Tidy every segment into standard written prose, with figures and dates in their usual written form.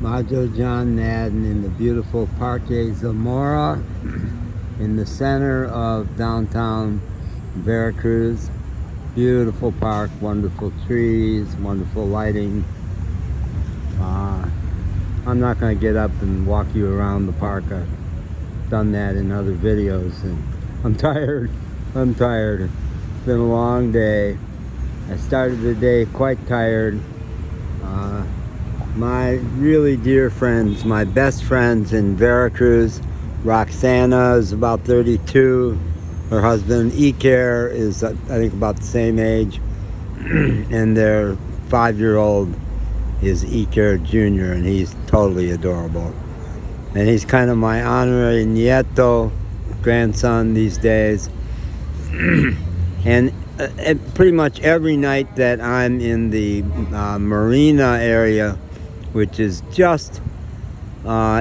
Majo John Madden in the beautiful Parque Zamora in the center of downtown Veracruz. Beautiful park, wonderful trees, wonderful lighting. I'm not going to get up and walk you around the park. I've done that in other videos and I'm tired. It's been a long day. I started the day quite tired. My really dear friends, my best friends in Veracruz, Roxana is about 32. Her husband Iker is, I think, about the same age. And their 5-year-old is Iker Jr. and he's totally adorable. And he's kind of my honorary nieto grandson these days. And pretty much every night that I'm in the marina area, which is just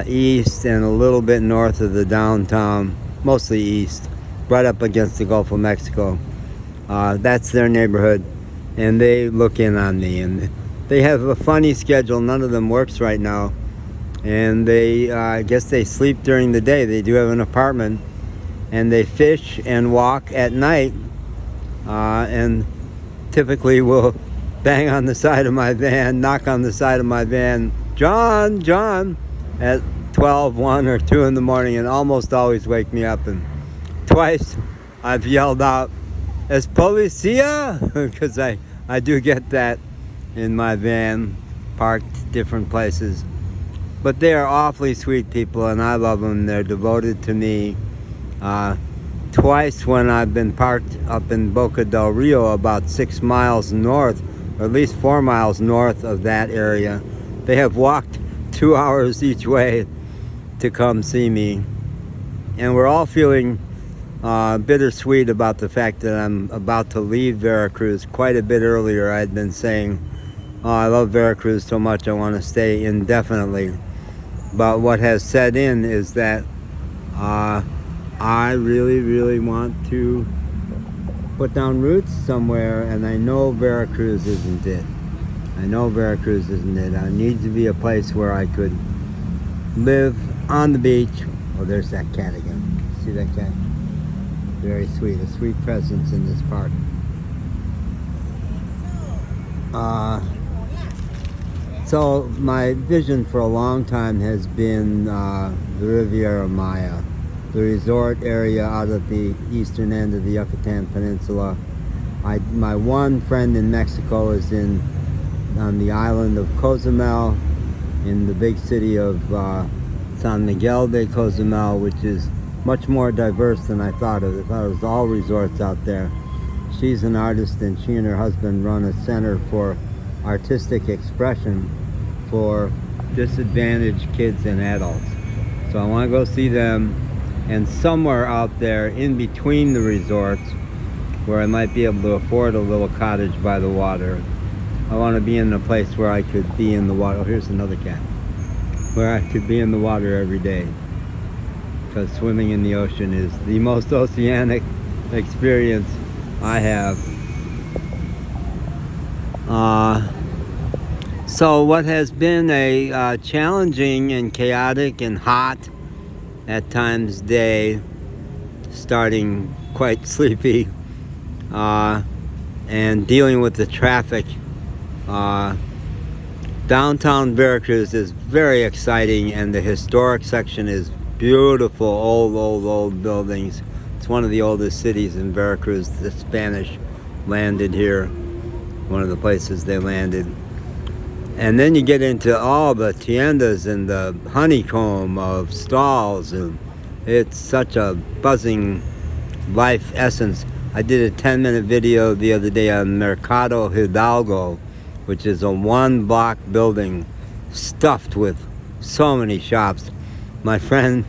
east and a little bit north of the downtown, mostly east, right up against the Gulf of Mexico. That's their neighborhood, and they look in on me. And they have a funny schedule. None of them works right now, and they, I guess they sleep during the day. They do have an apartment, and they fish and walk at night, and typically will bang on the side of my van, knock on the side of my van, John, at 12, 1, or 2 in the morning, and almost always wake me up. And twice I've yelled out, "Es policia?" because I do get that in my van, parked different places. But they are awfully sweet people, and I love them. They're devoted to me. Twice when I've been parked up in Boca Del Rio, about 6 miles north, or at least 4 miles north of that area, they have walked 2 hours each way to come see me. And we're all feeling bittersweet about the fact that I'm about to leave Veracruz. Quite a bit earlier I had been saying, oh, I love Veracruz so much I want to stay indefinitely. But what has set in is that I really want to put down roots somewhere, and I know Veracruz isn't it. I need to be a place where I could live on the beach. Oh, there's that cat again. See that cat? Very sweet, a sweet presence in this park. So my vision for a long time has been the Riviera Maya, the resort area out of the eastern end of the Yucatan Peninsula. My one friend in Mexico is on the island of Cozumel, in the big city of San Miguel de Cozumel, which is much more diverse than I thought of. I thought it was all resorts out there. She's an artist, and she and her husband run a center for artistic expression for disadvantaged kids and adults. So I want to go see them. And somewhere out there in between the resorts, where I might be able to afford a little cottage by the water, I want to be in a place where I could be in the water. Oh, here's another cat. Where I could be in the water every day. Because swimming in the ocean is the most oceanic experience I have. So what has been a challenging and chaotic and hot at times day, starting quite sleepy, and dealing with the traffic. Downtown Veracruz is very exciting, and the historic section is beautiful, old buildings. It's one of the oldest cities in Veracruz. The Spanish landed here, one of the places they landed. And then you get into all the tiendas and the honeycomb of stalls, and it's such a buzzing life essence. I did a 10-minute video the other day on Mercado Hidalgo, which is a 1-block building stuffed with so many shops. My friend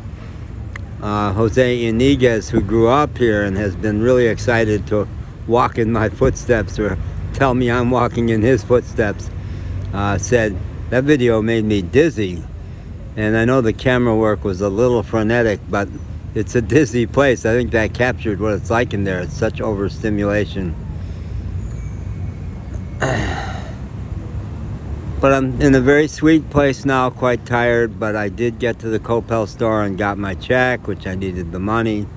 Jose Iniguez, who grew up here and has been really excited to walk in my footsteps or tell me I'm walking in his footsteps, said that video made me dizzy. And I know the camera work was a little frenetic, but it's a dizzy place. I think that captured what it's like in there. It's such overstimulation. But I'm in a very sweet place now, quite tired, but I did get to the Coppel store and got my check, which I needed the money.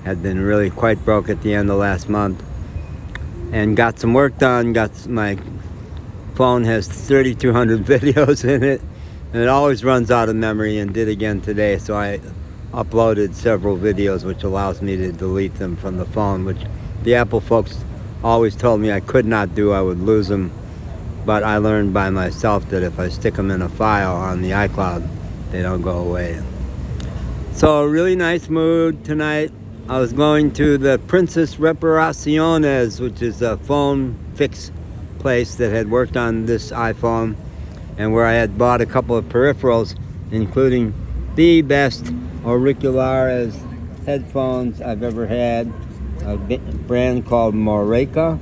Had been really quite broke at the end of last month. And got some work done. My phone has 3,200 videos in it, and it always runs out of memory, and did again today. So I uploaded several videos, which allows me to delete them from the phone, which the Apple folks always told me I could not do. I would lose them. But I learned by myself that if I stick them in a file on the iCloud, they don't go away. So a really nice mood tonight. I was going to the Princess Reparaciones, which is a phone fix place that had worked on this iPhone, and where I had bought a couple of peripherals, including the best auriculares headphones I've ever had, a brand called Moreca.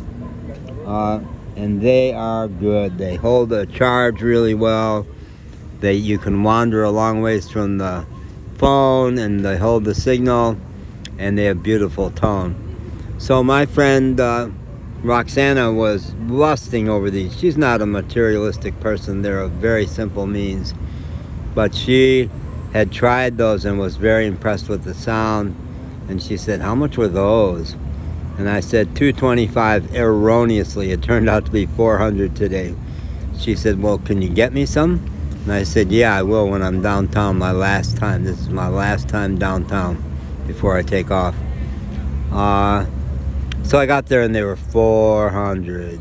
And they are good. They hold a charge really well. You can wander a long ways from the phone, and they hold the signal, and they have beautiful tone. So my friend Roxana was lusting over these. She's not a materialistic person. They're a very simple means. But she had tried those and was very impressed with the sound. And she said, "How much were those?" And I said $225 erroneously. It turned out to be $400 today. She said, "Well, can you get me some?" And I said, "Yeah, I will when I'm downtown my last time. This is my last time downtown before I take off." So I got there and they were $400.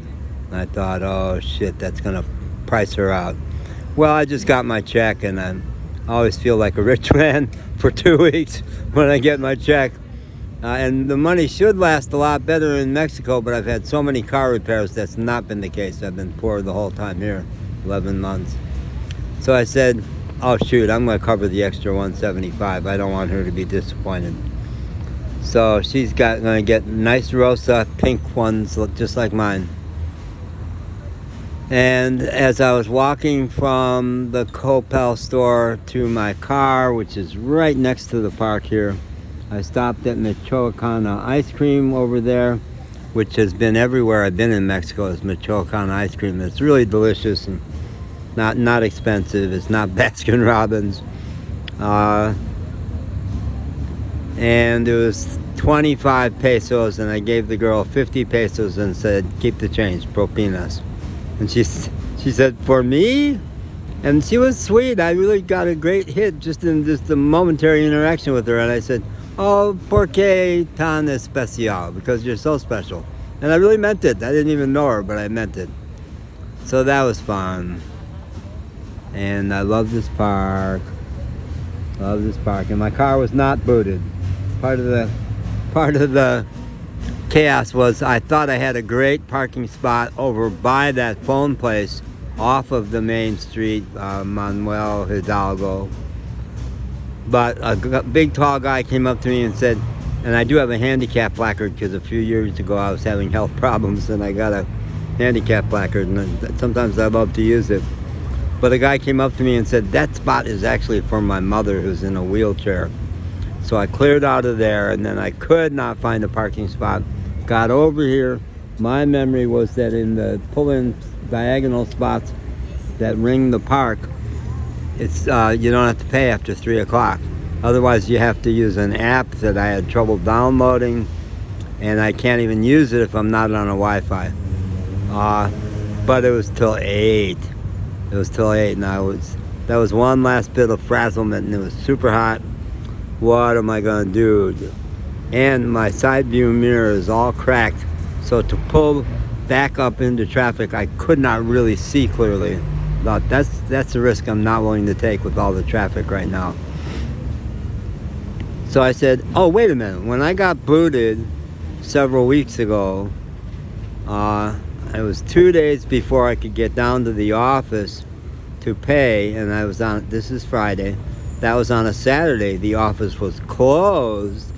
And I thought, oh shit, that's going to price her out. Well, I just got my check, and I always feel like a rich man for 2 weeks when I get my check. And the money should last a lot better in Mexico, but I've had so many car repairs that's not been the case. I've been poor the whole time here, 11 months. So I said, oh shoot, I'm going to cover the extra $175. I don't want her to be disappointed. So she's going to get nice rosa pink ones, just like mine. And as I was walking from the Coppel store to my car, which is right next to the park here, I stopped at Michoacana ice cream over there, which has been everywhere I've been in Mexico. Is Michoacana ice cream. It's really delicious and not expensive. It's not Baskin Robbins. And it was 25 pesos, and I gave the girl 50 pesos and said, "Keep the change, propinas." And she said, "For me?" And she was sweet. I really got a great hit just in a momentary interaction with her. And I said, "Oh, por qué tan especial?" Because you're so special. And I really meant it. I didn't even know her, but I meant it. So that was fun. And I love this park. Love this park. And my car was not booted. Part of the chaos was I thought I had a great parking spot over by that phone place off of the main street, Manuel Hidalgo. But a big tall guy came up to me and said, and I do have a handicap placard because a few years ago I was having health problems and I got a handicap placard, and sometimes I love to use it. But a guy came up to me and said, "That spot is actually for my mother who's in a wheelchair." So I cleared out of there, and then I could not find a parking spot. Got over here. My memory was that in the pull-in diagonal spots that ring the park, it's you don't have to pay after 3 o'clock. Otherwise, you have to use an app that I had trouble downloading, and I can't even use it if I'm not on a Wi-Fi. But it was till 8. It was till 8, and that was one last bit of frazzlement, and it was super hot. What am I gonna do? And my side view mirror is all cracked, so to pull back up into traffic, I could not really see clearly. But that's a risk I'm not willing to take with all the traffic right now. So I said, oh, wait a minute. When I got booted several weeks ago, it was 2 days before I could get down to the office to pay, and this is Friday. That was on a Saturday. The office was closed.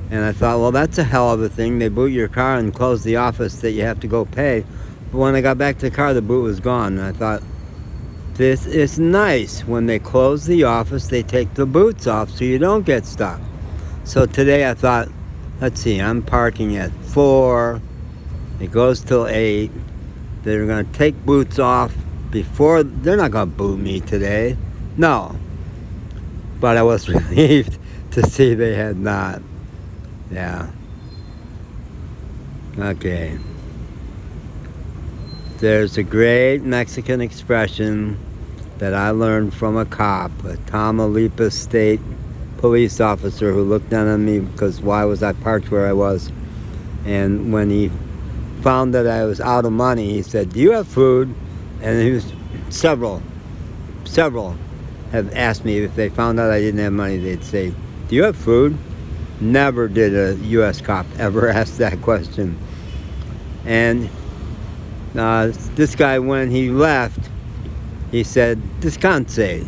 And I thought, well, that's a hell of a thing. They boot your car and close the office that you have to go pay. But when I got back to the car, the boot was gone. And I thought, this is nice. When they close the office, they take the boots off so you don't get stuck. So today I thought, let's see, I'm parking at 4. It goes till 8. They're going to take boots off before, they're not going to boo me today. No. But I was relieved to see they had not. Yeah. Okay. There's a great Mexican expression that I learned from a cop, a Tamaulipas state police officer who looked down on me because why was I parked where I was? And when he found that I was out of money, he said, "Do you have food?" And he was several have asked me if they found out I didn't have money, they'd say, "Do you have food?" Never did a U.S. cop ever ask that question. And this guy, when he left, he said, "Descanse."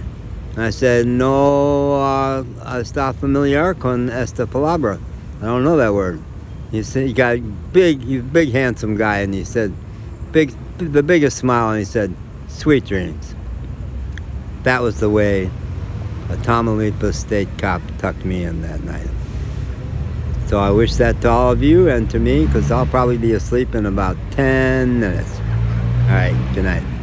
And I said, "No, está familiar con esta palabra." I don't know that word. He said, he's a big, handsome guy, and he said, the biggest smile, and he said, "Sweet dreams." That was the way a Tamaulipas state cop tucked me in that night. So I wish that to all of you and to me, because I'll probably be asleep in about 10 minutes. All right, good night.